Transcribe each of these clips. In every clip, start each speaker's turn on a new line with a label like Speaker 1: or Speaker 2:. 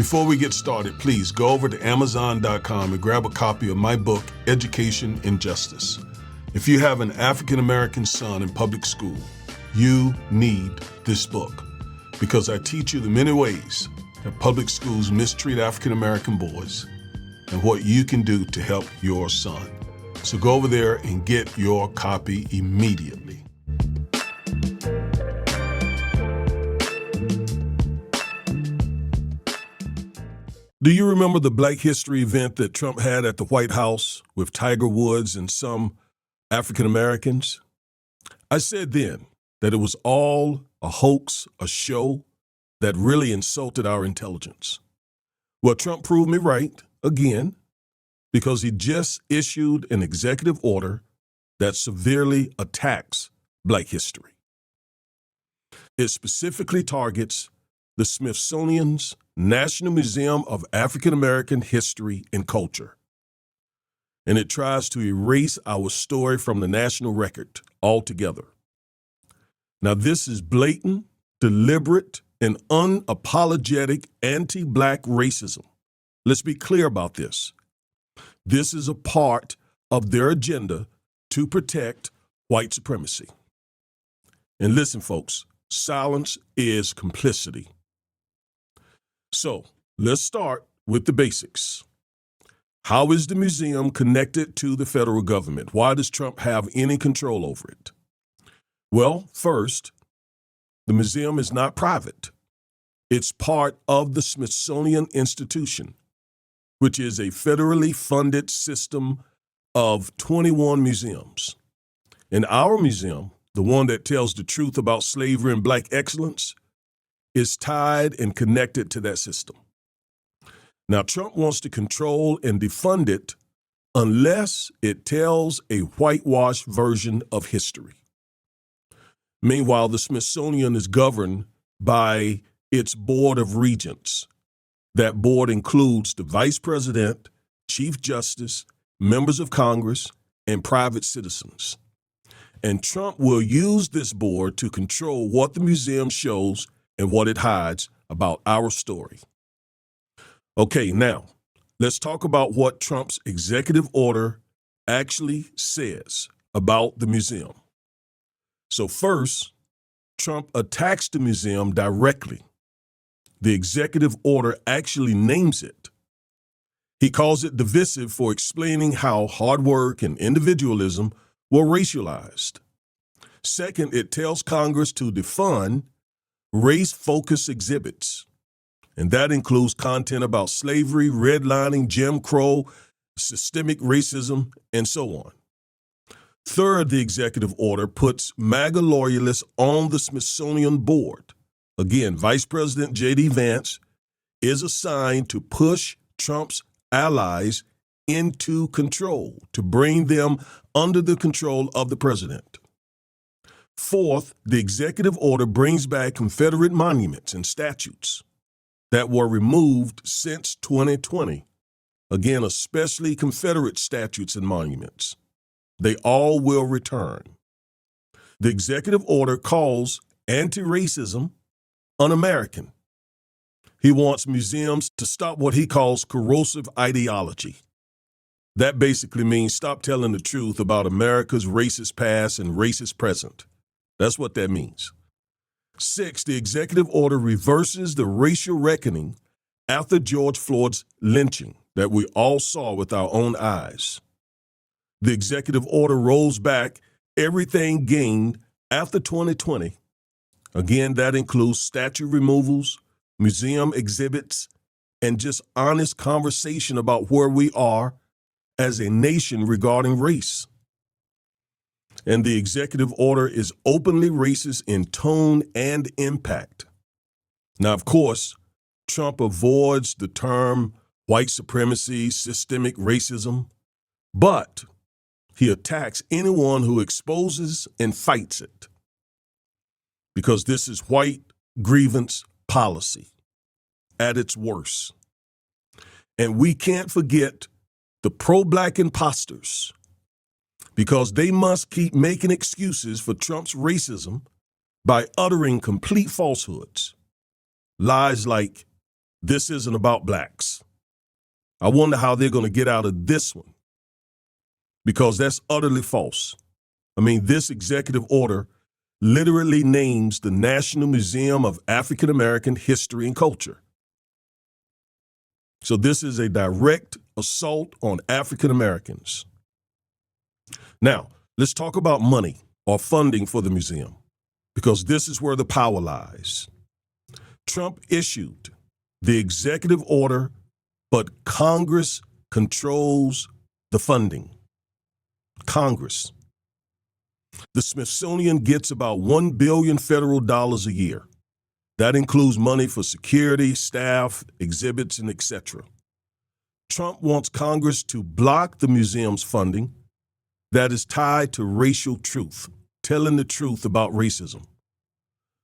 Speaker 1: Before we get started, please go over to Amazon.com and grab a copy of my book, Education and Justice. If you have an African-American son in public school, you need this book because I teach you the many ways that public schools mistreat African-American boys and what you can do to help your son. So go over there and get your copy immediately. Do you remember the Black History event that Trump had at the White House with Tiger Woods and some African Americans? I said then that it was all a hoax, a show that really insulted our intelligence. Well, Trump proved me right again because he just issued an executive order that severely attacks Black history. It specifically targets the Smithsonian's National Museum of African American History and Culture. And it tries to erase our story from the national record altogether. Now, this is blatant, deliberate, and unapologetic anti-Black racism. Let's be clear about this. This is a part of their agenda to protect white supremacy. And listen, folks, silence is complicity. So let's start with the basics. How is the museum connected to the federal government? Why does Trump have any control over it? Well, first, the museum is not private. It's part of the Smithsonian Institution, which is a federally funded system of 21 museums. And our museum, the one that tells the truth about slavery and Black excellence, is tied and connected to that system. Now, Trump wants to control and defund it unless it tells a whitewashed version of history. Meanwhile, the Smithsonian is governed by its Board of Regents. That board includes the Vice President, Chief Justice, members of Congress, and private citizens. And Trump will use this board to control what the museum shows and what it hides about our story. Okay, now, let's talk about what Trump's executive order actually says about the museum. So first, Trump attacks the museum directly. The executive order actually names it. He calls it divisive for explaining how hard work and individualism were racialized. Second, it tells Congress to defund race-focused exhibits, and that includes content about slavery, redlining, Jim Crow, systemic racism, and so on. Third, the executive order puts MAGA loyalists on the Smithsonian board. Again, Vice President J.D. Vance is assigned to push Trump's allies into control, to bring them under the control of the president. Fourth, the executive order brings back Confederate monuments and statues that were removed since 2020. Again, especially Confederate statues and monuments. They all will return. The executive order calls anti-racism un-American. He wants museums to stop what he calls corrosive ideology. That basically means stop telling the truth about America's racist past and racist present. That's what that means. Six, the executive order reverses the racial reckoning after George Floyd's lynching that we all saw with our own eyes. The executive order rolls back everything gained after 2020. Again, that includes statue removals, museum exhibits, and just honest conversation about where we are as a nation regarding race. And the executive order is openly racist in tone and impact. Now, of course, Trump avoids the term white supremacy, systemic racism, but he attacks anyone who exposes and fights it. Because this is white grievance policy at its worst. And we can't forget the pro-Black imposters, because they must keep making excuses for Trump's racism by uttering complete falsehoods. Lies like this isn't about blacks. I wonder how they're going to get out of this one, because that's utterly false. I mean, this executive order literally names the National Museum of African American History and Culture. So this is a direct assault on African Americans. Now, let's talk about money or funding for the museum, because this is where the power lies. Trump issued the executive order, but Congress controls the funding. Congress. The Smithsonian gets about $1 billion federal dollars a year. That includes money for security, staff, exhibits, and etc. Trump wants Congress to block the museum's funding that is tied to racial truth, telling the truth about racism.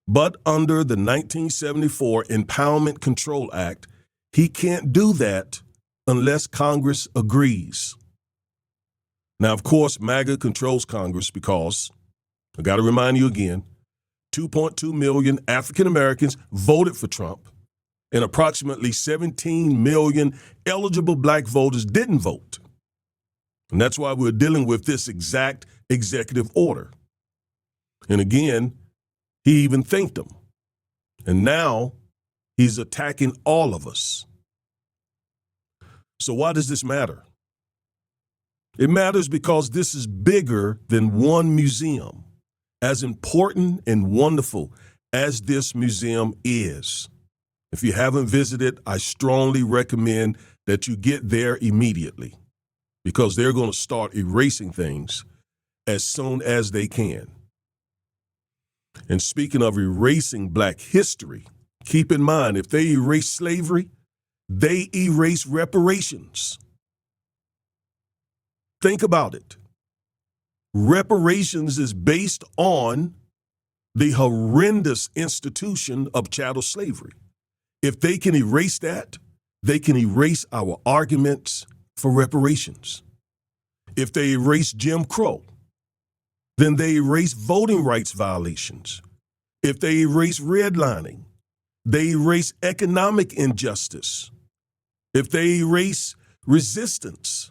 Speaker 1: But under the 1974 Impoundment Control Act, he can't do that unless Congress agrees. Now, of course, MAGA controls Congress because, I got to remind you again, 2.2 million African Americans voted for Trump, and approximately 17 million eligible black voters didn't vote. And that's why we're dealing with this exact executive order. And again, he even thanked them. And now he's attacking all of us. So why does this matter? It matters because this is bigger than one museum. As important and wonderful as this museum is, if you haven't visited, I strongly recommend that you get there immediately, because they're going to start erasing things as soon as they can. And speaking of erasing black history, keep in mind, if they erase slavery, they erase reparations. Think about it. Reparations is based on the horrendous institution of chattel slavery. If they can erase that, they can erase our arguments for reparations. If they erase Jim Crow, then they erase voting rights violations. If they erase redlining, they erase economic injustice. If they erase resistance,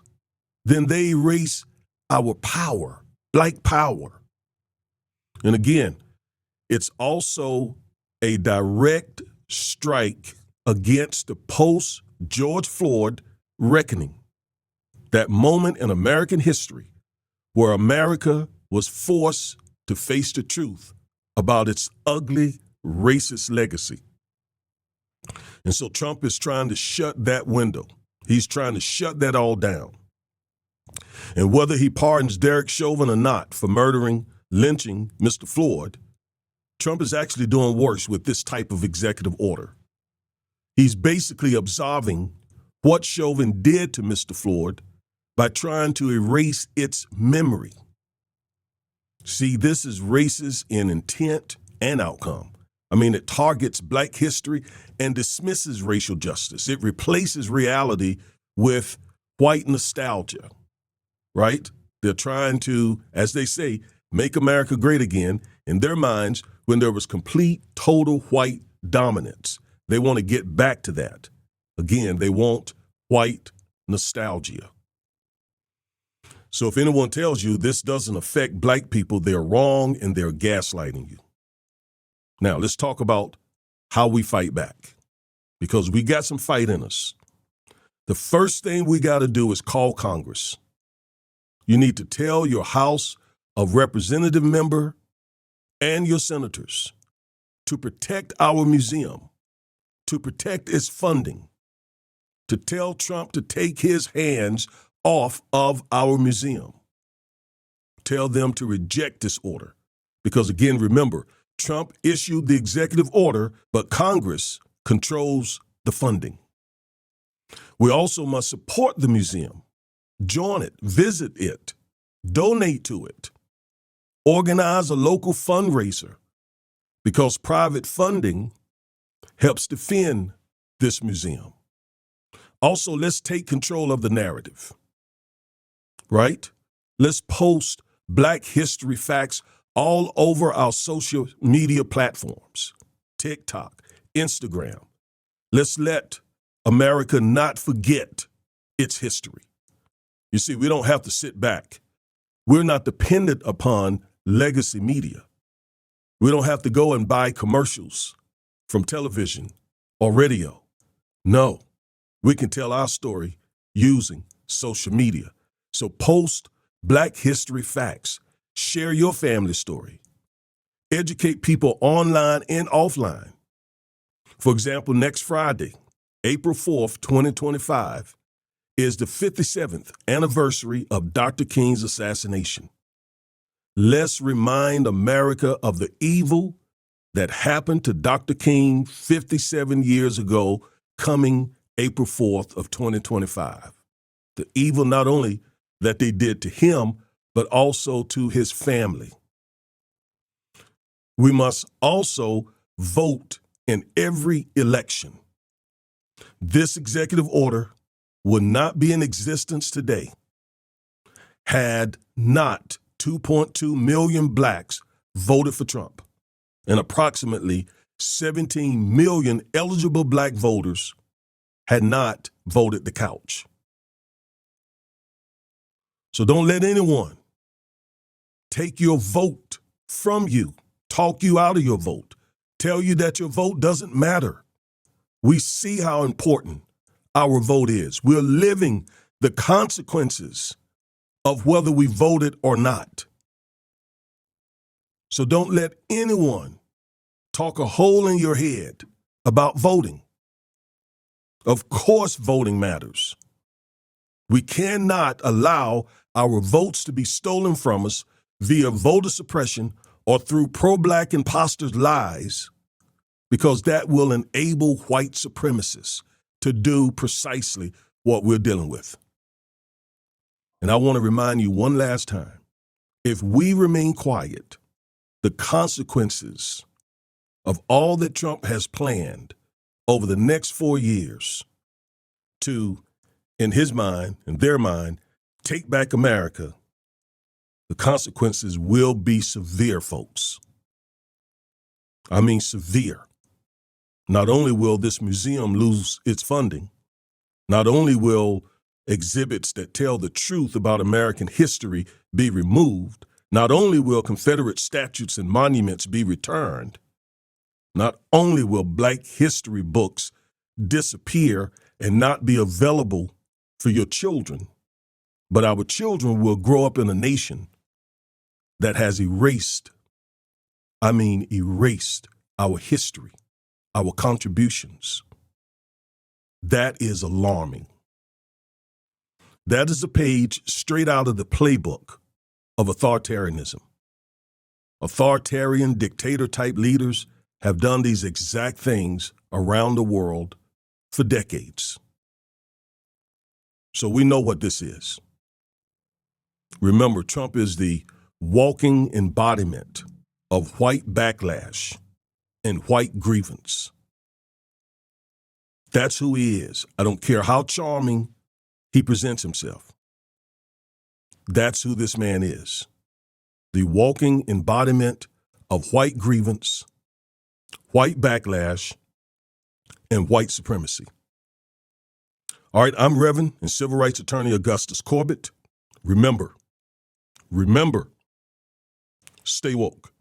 Speaker 1: then they erase our power, black power. And again, it's also a direct strike against the post-George Floyd reckoning, that moment in American history where America was forced to face the truth about its ugly, racist legacy. And so Trump is trying to shut that window. He's trying to shut that all down. And whether he pardons Derek Chauvin or not for lynching Mr. Floyd, Trump is actually doing worse with this type of executive order. He's basically absolving what Chauvin did to Mr. Floyd by trying to erase its memory. See, this is racist in intent and outcome. I mean, it targets black history and dismisses racial justice. It replaces reality with white nostalgia, right? They're trying to, as they say, make America great again in their minds when there was complete, total white dominance. They want to get back to that. Again, they want white nostalgia. So if anyone tells you this doesn't affect black people, they're wrong and they're gaslighting you. Now, let's talk about how we fight back, because we got some fight in us. The first thing we got to do is call Congress. You need to tell your House of Representative member and your senators to protect our museum, to protect its funding, to tell Trump to take his hands off of our museum. Tell them to reject this order. Because again, remember, Trump issued the executive order, but Congress controls the funding. We also must support the museum, join it, visit it, donate to it, organize a local fundraiser, because private funding helps defend this museum. Also, let's take control of the narrative, right? Let's post Black history facts all over our social media platforms, TikTok, Instagram. Let's let America not forget its history. You see, we don't have to sit back. We're not dependent upon legacy media. We don't have to go and buy commercials from television or radio. No, we can tell our story using social media. So post Black History facts. Share your family story. Educate people online and offline. For example, next Friday, April 4th, 2025, is the 57th anniversary of Dr. King's assassination. Let's remind America of the evil that happened to Dr. King 57 years ago, coming April 4th of 2025. The evil not only that they did to him, but also to his family. We must also vote in every election. This executive order would not be in existence today had not 2.2 million blacks voted for Trump and approximately 17 million eligible black voters had not voted the couch. So don't let anyone take your vote from you, talk you out of your vote, tell you that your vote doesn't matter. We see how important our vote is. We're living the consequences of whether we voted or not. So don't let anyone talk a hole in your head about voting. Of course, voting matters. We cannot allow our votes to be stolen from us via voter suppression or through pro-black imposters' lies, because that will enable white supremacists to do precisely what we're dealing with. And I want to remind you one last time, if we remain quiet, the consequences of all that Trump has planned over the next 4 years to, in his mind, in their mind, take back America, the consequences will be severe, folks. I mean severe. Not only will this museum lose its funding, not only will exhibits that tell the truth about American history be removed, not only will Confederate statues and monuments be returned, not only will Black history books disappear and not be available for your children, but our children will grow up in a nation that has erased our history, our contributions. That is alarming. That is a page straight out of the playbook of authoritarianism. Authoritarian dictator-type leaders have done these exact things around the world for decades. So we know what this is. Remember, Trump is the walking embodiment of white backlash and white grievance. That's who he is. I don't care how charming he presents himself. That's who this man is. The walking embodiment of white grievance, white backlash, and white supremacy. All right, I'm Reverend and Civil Rights Attorney Augustus Corbett. Remember, stay woke.